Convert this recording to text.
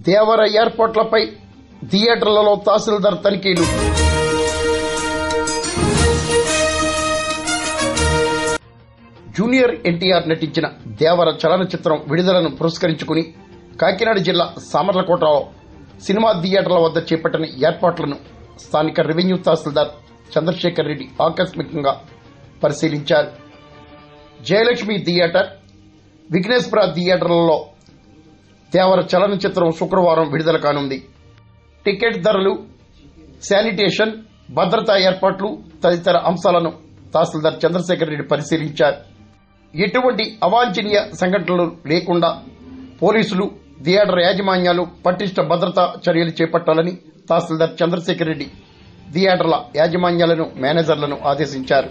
దేవర ఎయిర్పోర్ట్లపై థియేటర్లలో తహసీల్దార్ తనిఖీలు. జూనియర్ ఎన్టీఆర్ నటించిన దేవర చలనచిత్రం విడుదలను పురస్కరించుకుని కాకినాడ జిల్లా సామర్లకోటలో సినిమా థియేటర్ల వద్ద చేపట్టిన ఏర్పాట్లను స్థానిక రెవెన్యూ తహసీల్దార్ చంద్రశేఖర్ రెడ్డి ఆకస్మికంగా పరిశీలించారు. జయలక్ష్మి థియేటర్, విఘ్నేశ్వర థియేటర్లలో దేవర చలనచిత్రం శుక్రవారం విడుదల కానుంది. టికెట్ ధరలు, శానిటేషన్, భద్రతా ఏర్పాట్లు తదితర అంశాలను తహసీల్దార్ చంద్రశేఖర్ రెడ్డి పరిశీలించారు. ఎటువంటి అవాంఛనీయ సంఘటనలు లేకుండా పోలీసులు, థియేటర్ యాజమాన్యాలు పటిష్ట భద్రతా చర్యలు చేపట్టాలని తహసీల్దార్ చంద్రశేఖర్ రెడ్డి థియేటర్ల యాజమాన్యాలను, మేనేజర్లను ఆదేశించారు.